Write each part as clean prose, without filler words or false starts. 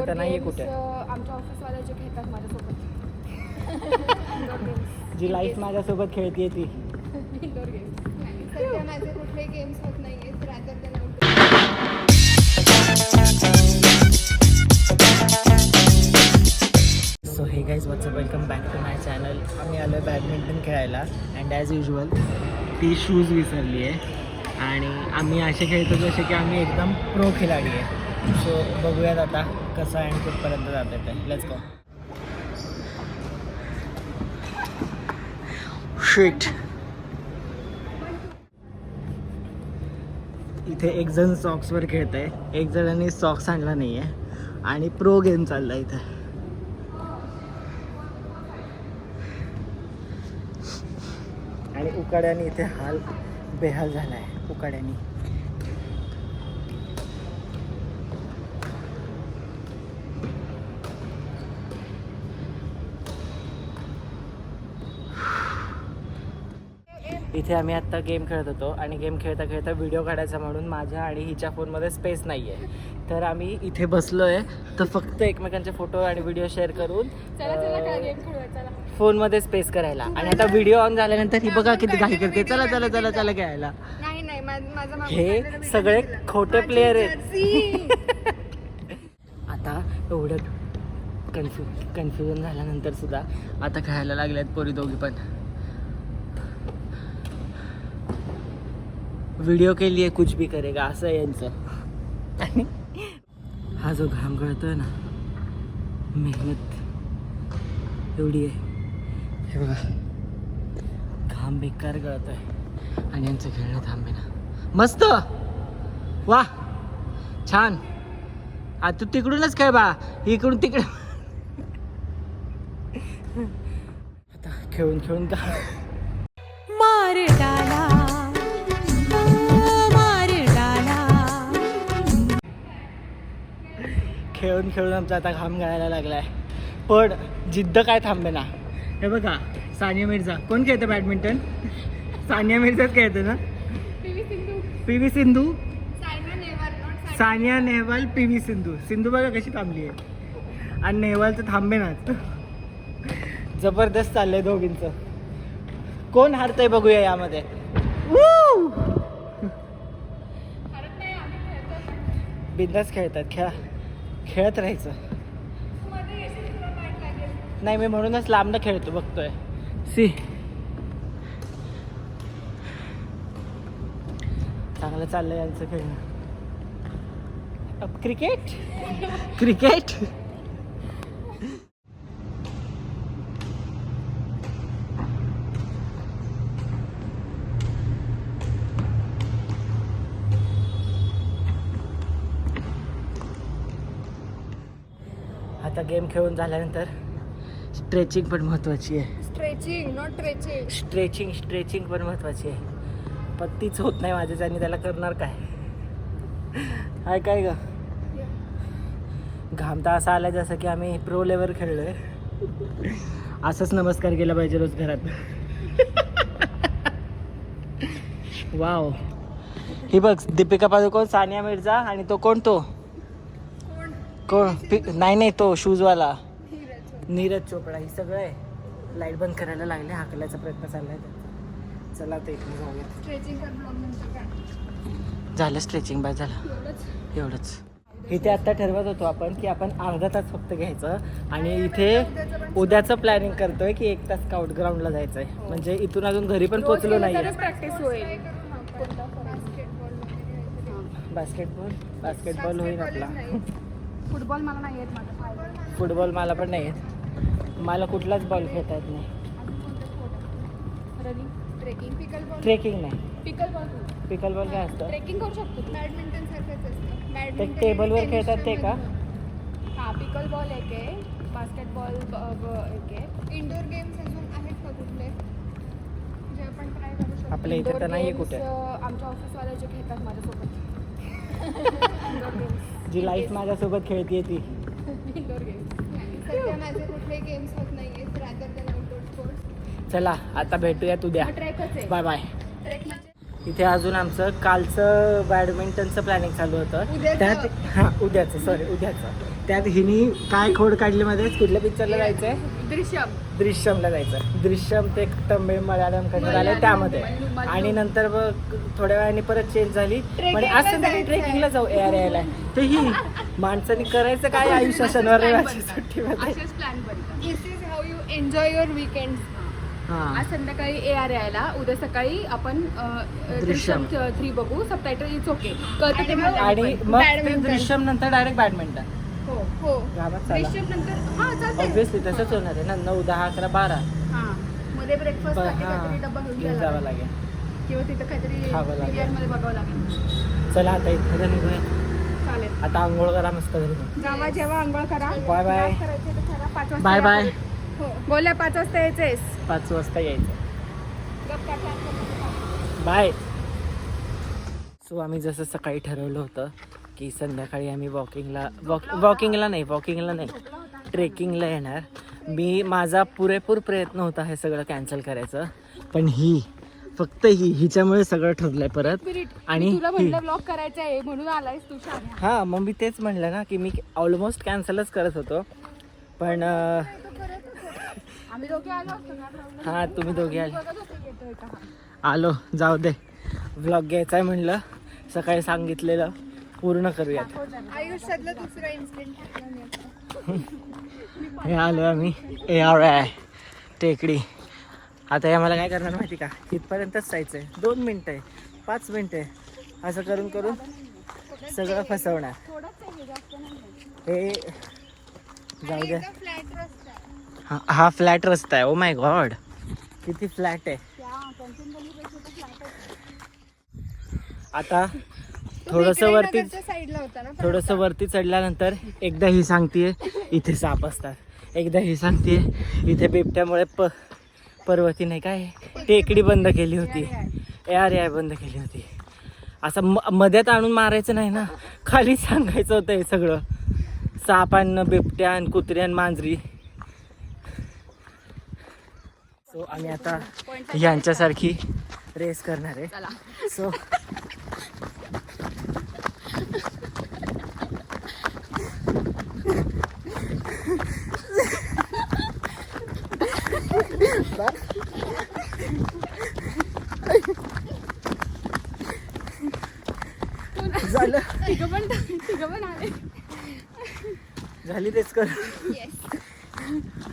तर नाहीये कुठे आमच्या ऑफिसवाले जे खेळतात माझ्यासोबत जी लाईफ माझ्यासोबत खेळतीये ती. इंडोर गेम्स सध्या माझे कुठले गेम्स होत नाही आहेत rather than so hey guys what's up welcome back to my channel. आम्ही आलो आहे बॅडमिंटन खेळायला अँड ॲज युजल ती शूज विसरली आहे आणि आम्ही असे खेळतो जसे की आम्ही एकदम प्रो खिलाडी आहे. सो बघूयात आता कसं आणि कुठपर्यंत जात आहे ते. Let's go. शिट. इथे एक जण सॉक्सवर खेळत आहे, एक जणांनी सॉक्स आणला नाही आहे आणि प्रो गेम चालला इथे. आणि उकाड्याने इथे हाल बेहाल झाला आहे उकाड्याने. इथे आम्ही आत्ता गेम खेळत होतो आणि गेम खेळता खेळता व्हिडिओ काढायचा म्हणून माझ्या आणि हिच्या फोनमध्ये स्पेस नाही आहे. तर आम्ही इथे बसलो आहे तर फक्त एकमेकांचे फोटो आणि व्हिडिओ शेअर करून फोनमध्ये स्पेस करायला. आणि आता व्हिडिओ ऑन झाल्यानंतर ही बघा किती घाई करते, चला चला चला चला घ्यायला. हे सगळे खोटे प्लेयर आहेत. आता एवढं कन्फ्युजन झाल्यानंतर सुद्धा आता खेळायला लागल्यात पोरी दोघी पण. व्हिडिओ के लिए कुछ भी करेगा असं आहे यांचं. आणि हा जो घाम गळतोय ना, मेहनत एवढी आहे. हे बघा घाम बेकार गळतोय आणि यांचं खेळणं थांबे ना. मस्त वा छान. आ तू तिकडूनच खेळ बा, इकडून तिकडे. आता खेळून खेळून का मार डाला खेळून खेळून आमचा आता घाम गळायला लागलाय. पण जिद्द काय थांबे ना. हे बघा सानिया मिर्झा कोण खेळतं बॅडमिंटन? सानिया मिर्झाच खेळते ना. P V Sindhu, Sania Nehwal, P V Sindhu. Sindhu बघा कशी थांबली आहे आणि नेहवाल तर थांबे ना. जबरदस्त चाललंय दोघींचं. कोण हारतंय बघूया यामध्ये. बिंदास खेळतात, खेळत राहायचं. नाही मी म्हणूनच लांबनं खेळतो बघतोय. सी चांगलं चाललंय यांचं खेळणं. Cricket cricket. आता गेम खेळून झाल्यानंतर स्ट्रेचिंग पण महत्त्वाची आहे. Stretching not trenching. स्ट्रेचिंग पण महत्त्वाची आहे. पण तीच होत नाही माझ्याच आणि त्याला करणार काय. हाय काय ग घाम तर असा आला जसं की आम्ही प्रो लेवल खेळलोय. असंच नमस्कार केला पाहिजे रोज घरात. वाव. ही बघ दीपिका पादुकोण, सानिया मिर्झा आणि तो कोण नाही तो शूजवाला नीरज चोपडा. ही सगळं आहे. लाईट बंद करायला लागले, हाकलायचा प्रयत्न चाललाय. चला ते इकडे जाऊया. झालं स्ट्रेचिंग बाय झालं एवढंच. इथे आत्ता ठरवत होतो आपण की आपण अर्धा तास फक्त घ्यायचं आणि इथे उद्याचं प्लॅनिंग करतोय की 1 तास स्काउट ग्राउंडला जायचंय. म्हणजे इथून अजून घरी पण पोहोचलो नाही. प्रॅक्टिस होईल. बास्केटबॉल होईल आपला. फुटबॉल मला नाही येत. फुटबॉल मला पण नाही येत. मला कुठलाच बॉल खेळता येत नाही. ट्रेकिंग नाही. पिकल बॉल काय असतं? ट्रेकिंग करू शकतो. बॅडमिंटन सारखंच असतं. ते टेबलवर खेळतात ते का? हां पिकल बॉल एक आहे, बास्केटबॉल एक आहे. इंडोर गेम्स अजून आहेत का कुठले जे आपण ट्राय करू शकतो? आपल्या इथे तर नाहीये कुठे. आमच्या ऑफिसवाले जे खेळतात माझ्यासोबत. जी लाईफ माझ्यासोबत खेळतीये ती. इंडोर गेम्स सध्या माझे कुठले गेम्स होत नाही आहेत रादर दॅन आउटडोर स्पोर्ट्स. चला आता भेटूया उद्या. ट्रेकच आहे. Bye bye. ट्रेक म्हणजे इथे अजून आमचं कालचं बॅडमिंटनचं प्लॅनिंग चालू होतं. उद्याचं. त्यात उद्याचं. त्यात हिनी काय खोड काढली मध्ये कुठल्या पिक्चरला जायचंय? दृश्यमला जायचं. दृश्यम ते तमिळ मल्याळम कन्नड आले त्यामध्ये. आणि नंतर मग थोड्या वेळाने परत चेंज झाली. म्हणजे आज संध्याकाळी ट्रेकिंगला जाऊ एआर यायला. ते ही माणसाने करायचं काय आयुष्य शनिवार रविवारची सुट्टीमध्ये. असेच प्लॅन बनतात. This is how you enjoy your weekend. आज संध्याकाळी AR यायला, उद्या सकाळी आपण दृश्यम 3 बघू. Subtitle it's okay. आणि मग ते दृश्यम नंतर डायरेक्ट बॅडमिंटन. हो गावात चाला. दृश्यम नंतर हां चालतंय. ऑब्व्हियसली तसंच होणार आहे ना. 9, 10, 11, 12 हां मध्ये ब्रेकफास्ट काहीतरी डब्बा घेऊन घेऊन जावं लागेल. किंवा तिथं काहीतरी खावं लागेल. PVR मध्ये बघावं लागेल. चला आता इथं निघूया. चालेल. आता आंघोळ करा मस्त घरी. जावा जेव्हा आंघोळ करा. Bye bye. नाश्ता करायचं तर करा. 5 वाजता बाय बाय. हो बोलल्या 5 वाजता यायचंयस. 5 वाजता यायचं. गप्पा टाक. बाय. सो आम्ही जसं सकाळी ठरवलं होतं की संध्याकाळी आम्ही वॉकिंगला नाही ट्रेकिंगला येणार. माझा पुरेपूर प्रयत्न होता हे सगळं कॅन्सल करायचं, पण फक्त हिच्यामुळे सगळं ठरलंय परत. आणि तुला म्हणलं ब्लॉग करायचा आहे म्हणून आलायस तू. छान. हां मग मी तेच म्हणलं ना की मी ऑलमोस्ट कॅन्सलच करत होतो, पण आम्ही दोघे आलो असतो ना. हां तुम्ही दोघे आले. बघत होते येतोय का. आलो जाऊ दे. व्लॉग घ्यायचा आहे म्हणलं, सकाळी सांगितलेलं पूर्ण करूयात. आयुष्यातलं दुसरं इन्सिडेंट. हे आलो आम्ही AR टेकडी. आता हे आम्हाला काय करणार माहिती का, इथपर्यंतच जायचं आहे. 2 मिनटं आहे, 5 मिनटं आहे, असं करून करून सगळं फसवणार. हे जाऊ दे. फ्लॅट रस्ता आहे. हा फ्लॅट रस्ता आहे. ओ माय गॉड किती फ्लॅट आहे. आता थोडंसं वरती चढल्यानंतर एकदा ही सांगतेय इथे साप असतात, एकदा ही सांगतेय इथे बिबट्यामुळे पर्वती नाही काय टेकडी बंद केली होती. AR बंद केली होती. असं मध्यात आणून मारायचं नाही ना, खाली सांगायचं होतं हे सगळं. सापान, बिबट्यान, कुत्र्यान, मांजरी. सो आम्ही आता यांच्यासारखी रेस करणार आहे. सो झालं झाली तेच कर.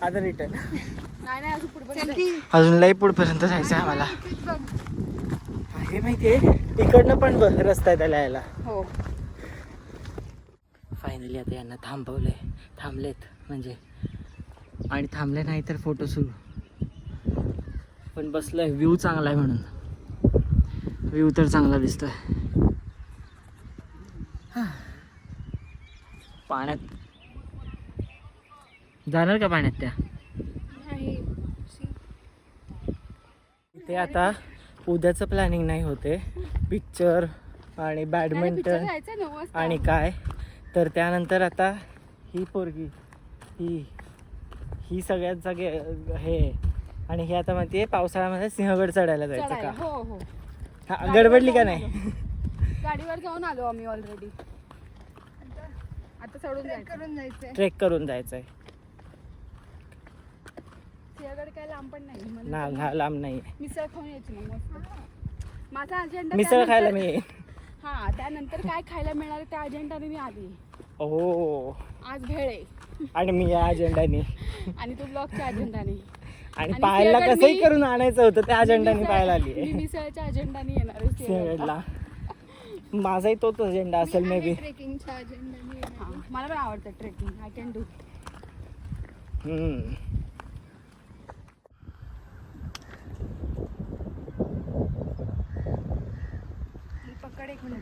आता रिटर्न. अजून लई पुढपर्यंत जायचं आहे आम्हाला. हे माहितीये इकडनं पण रस्ता आहे त्याला यायला. हो फायनली आता यांना थांबलेत म्हणजे, आणि थांबले नाही तर फोटो सुरू. पण बसलोय, व्ह्यू चांगला आहे म्हणून. व्ह्यू तर चांगला दिसतोय. पाण्यात जाणार का पाण्यात त्या? इथे आता उद्याचं प्लॅनिंग नाही होते. पिक्चर आणि बॅडमिंटन आणि काय तर त्यानंतर आता ही पोरगी ही सगळ्यांचा हे. आणि हे आता माहितीये पावसाळ्यामध्ये सिंहगड चढायला जायचं का? हो हो. हा गडबडली का नाही? गाडीवर जाऊन आलो आम्ही ऑलरेडी. आता चढून जायचंय. ट्रेक करून जायचंय. सिंहगड काय लांब पण नाही. लांब नाही. मिसळ खाऊन यायची ना मस्त. माझा अजेंडा मिसळ खायला मी. हा त्यानंतर काय खायला मिळणार त्या अजेंडाने मी आली. ओ आज भेळ आहे. आणि मी या अजेंडाने आणि तू ब्लॉगच्या अजेंडाने. आणि पाहायला कसंही करून आणायचं होतं त्या अजेंडाने पाहायला आली. मी मिसळच्या अजेंडाने येणार आहे सिंहगडला. माझाही तोच अजेंडा असेल मे बी. ट्रेकिंगच्या अजेंडाने. मला पण आवडतं ट्रेकिंग. I can do.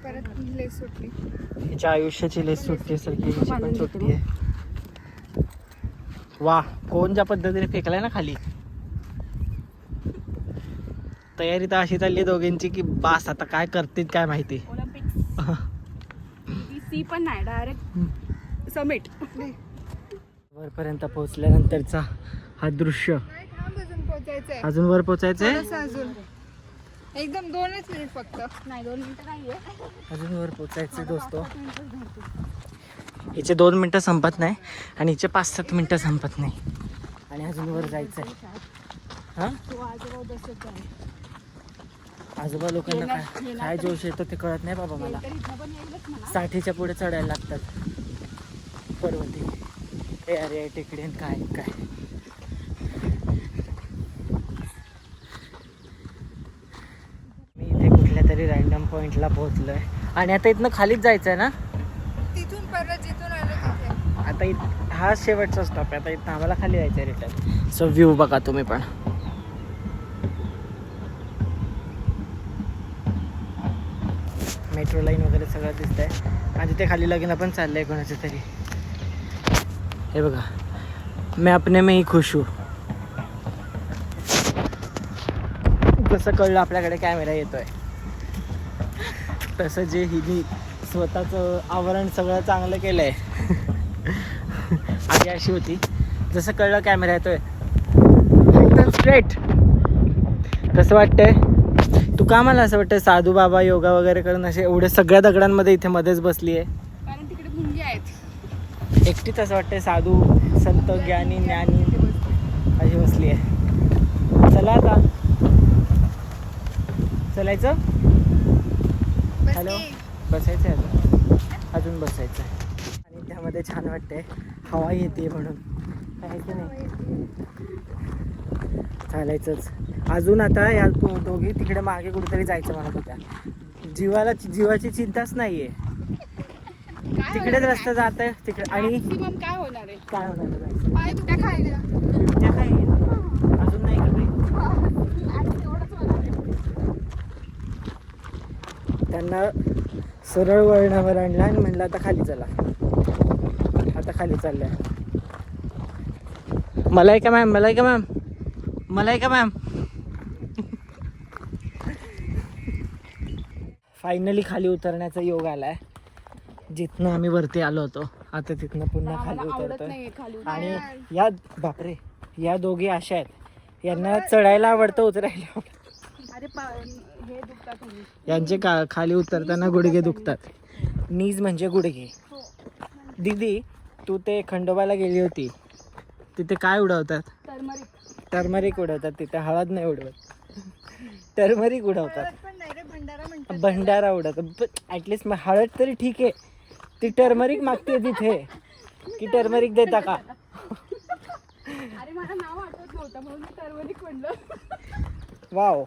परत लेस सुटली. हिच्या आयुष्याची लेस सुटली सारखी हिची पण सुटली आहे. वा कोण ज्या पद्धतीने फेकलाय ना खाली. तयारी तर अशी चालली दोघींची की बास आता काय करतील काय माहिती. सी पण नाही डायरेक्ट समिट. वरपर्यंत पोहोचल्यानंतरचा हा दृश्य. अजून वर पोहोचायचंय. एकदम 2च मिनिट फक्त. नाही 2 मिनिटं नाहीये. अजून वर पोचायचं दोस्तो. हिचे 2 मिनटं संपत नाही आणि हिचे 5-7 मिनटं संपत नाही आणि अजून वर जायचं आहे. हां आजोबा लोकांना काय जोश येतो ते कळत नाही बाबा मला. 60च्या पुढे चढायला लागतात पर्वती. अरे टेकडी काय काय. मी इथे कुठल्या तरी रॅन्डम पॉइंटला पोहोचलोय आणि आता इथनं खालीच जायचं आहे ना. तिथून परत जिथून आलो तिथे. आता हा शेवटचा स्टॉप आहे. आता इथं आम्हाला खाली जायचं आहे रिटर्न. सो व्ह्यू बघा तुम्ही पण. मेट्रो लाईन वगैरे सगळं दिसत आहे आणि तिथे खाली लग्न पण चाललं आहे कोणाचं तरी. हे बघा मैं अपने में ही खुश हूँ. कसं कळलं आपल्याकडे कॅमेरा येतोय तसं जे हिने स्वतःचं आवरण सगळं चांगलं केलं आहे. आधी अशी होती जसं कळलं कॅमेरा येतोय एकदम स्ट्रेट. कसं वाटतंय तू का मला असं वाटतं साधू बाबा योगा वगैरे करून असे एवढे सगळ्या दगडांमध्ये इथे मध्येच बसली आहे. कारण तिकडे मुंगी आहेत. एकटीच असं वाटतंय साधू संत ज्ञानी ज्ञानी अशी बसली आहे. चला आता चलायचं. हॅलो बसायचं आहे अजून बसायचं आहे आणि त्यामध्ये छान वाटते हवा येते म्हणून काय की नाही. चालायचंच अजून. आता या दोघी तिकडे मागे कुठेतरी जायचं म्हणत होत्या. जीवाची चिंताच नाहीये. तिकडेच रस्ता जात आहे तिकडे. आणि काय होणार आहे काय होणार जायचं पाय तुझ्या खायला. त्या काय अजून नाही का त्यांना सरळ वळणावर आणला आणि म्हणलं आता खाली चला. आता खाली चाललंय. Malaika ma'am Malaika ma'am Malaika ma'am. Finally खाली उतरण्याचा योग आलाय. जिथनं आम्ही वरती आलो होतो आता तिथनं पुन्हा खाली उतरतोय. आणि या बापरे या दोघी अशा आहेत यांना चढायला आवडतं उतरायला आवडतं. हे दुखतात. यांचे खाली उतरताना गुडघे दुखतात. नीज म्हणजे गुडघे. दीदी तू ते खंडोबाला गेली होती तिथे काय उडवतात. टर्मरिक उडवतात. तिथे हळद नाही उडवत टर्मरिक उडवतात. भंडारा उडवतात. ॲटलिस्ट हळद तरी ठीक आहे. ती टर्मरिक मागते तिथे की टर्मरिक देता का. अरे मला नाव आठवत नव्हतं म्हणून मी टर्मरिक म्हणलं. वाव